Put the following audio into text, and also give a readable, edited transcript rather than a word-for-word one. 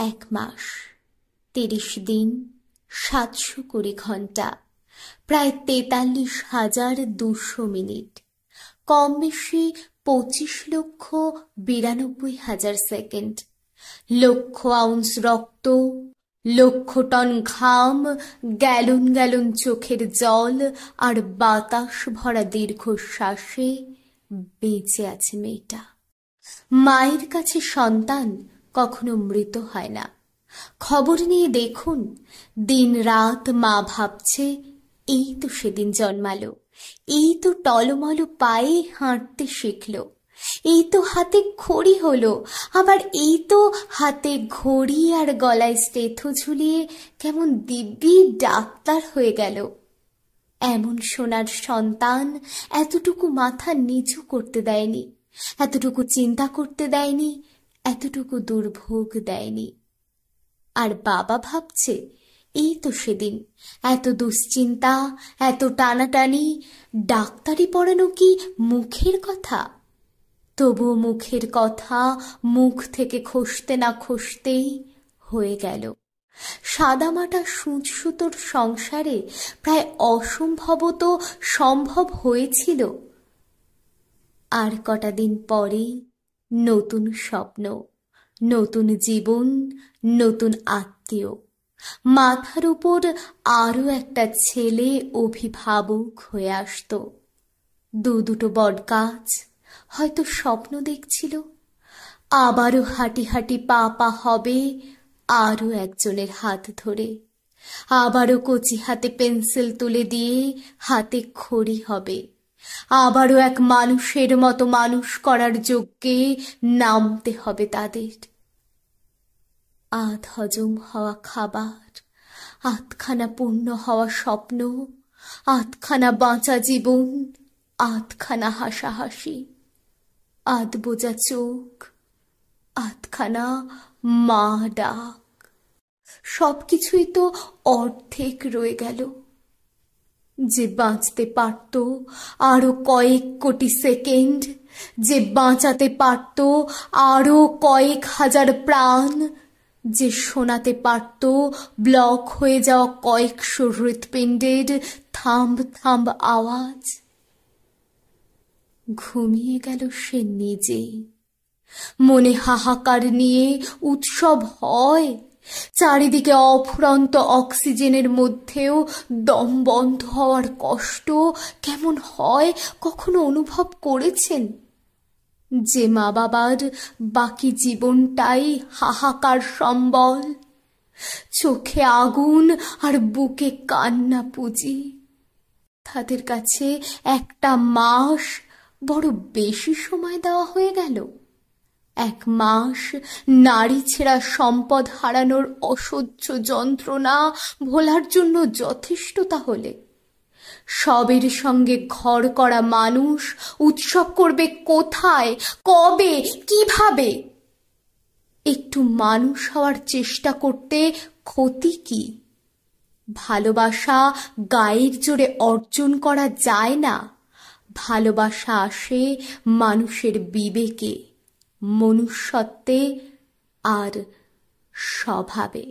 1 মাস 30 দিন 720 ঘন্টা, প্রায় 43,200 মিনিট, কম বেশি 25,92,000 সেকেন্ড, লক্ষ আউন্স রক্ত, লক্ষ টন ঘাম, গ্যালন গ্যালন চোখের জল আর বাতাস ভরা দীর্ঘশ্বাসে বেঁচে আছে মেয়েটা। মায়ের কাছে সন্তান কখনো মৃত হয় না। খবর নিয়ে দেখুন, দিন রাত মা ভাবছে, এই তো সেদিন জন্মালো, এই তো টলমলো পায়ে হাঁটতে শিখলো, এই তো হাতে খড়ি হলো, আবার এই তো হাতে ঘড়ি আর গলায় স্টেথো ঝুলিয়ে কেমন দিব্যি ডাক্তার হয়ে গেল। এমন সোনার সন্তান এতটুকু মাথা নিচু করতে দেয়নি, এতটুকু চিন্তা করতে দেয়নি, এতটুকু দুর্ভোগ দেয়নি। আর বাবা ভাবছে, এই তো সেদিন এত দুশ্চিন্তা, এত টানাটানি, ডাক্তারি পড়ানো কি মুখের কথা? তবু মুখের কথা মুখ থেকে খসতে না খসতেই হয়ে গেল। সাদামাটা সূচ সুতোর সংসারে প্রায় অসম্ভবত সম্ভব হয়েছিল। আর কটা দিন পরে নতুন স্বপ্ন, নতুন জীবন, নতুন আত্মীয়, মাথার উপর আরো একটা ছেলে অভিভাবক হয়ে আসতো। দুটো বটগাছ হয়তো স্বপ্ন দেখছিল, আবারও হাঁটি হাঁটি পা পা হবে আরো একজনের হাত ধরে, আবারও কচি হাতে পেন্সিল তুলে দিয়ে হাতে খড়ি হবে, আবারও এক মানুষের মতো মানুষ করার যজ্ঞে নামতে হবে তাদের। আধ হজম হওয়া খাবার, আধখানা পূর্ণ হওয়া স্বপ্ন, আধখানা বাঁচা জীবন, আধখানা হাসাহাসি, আধ বোঝা চোখ, আধখানা মা ডাক, সবকিছুই তো অর্ধেক রয়ে গেল। যে বাঁচতে পারত আরো কয়েক কোটি সেকেন্ড, যে বাঁচাতে পারত আরো কয়েক হাজার প্রাণ, যে শোনাতে পারত ব্লক হয়ে যাওয়া কয়েকশো হৃৎপিণ্ডের থাম্ব থাম্ব আওয়াজ, ঘুমিয়ে গেল সে নিজে। মনে হাহাকার নিয়ে উৎসব হয়, চারিদিকে অফুরন্ত অক্সিজেনের মধ্যেও দম বন্ধ হওয়ার কষ্ট কেমন হয় কখনো অনুভব করেছেন? যে মা বাবার বাকি জীবনটাই হাহাকার সম্বল, চোখে আগুন আর বুকে কান্না পুঁজি, তাদের কাছে একটা মাস বড় বেশি সময় দেওয়া হয়ে গেল। 1 মাস নারী ছেঁড়া সম্পদ হারানোর অসহ্য যন্ত্রণা ভোলার জন্য যথেষ্ট। তাহলে সবের সঙ্গে ঘর করা মানুষ উৎসব করবে কোথায়, কবে, কিভাবে? একটু মানুষ হওয়ার চেষ্টা করতে ক্ষতি কি? ভালোবাসা গায়ের জোরে অর্জন করা যায় না। ভালোবাসা আসে মানুষের বিবেকে, মনুষ্যত্বে আর স্বভাবে।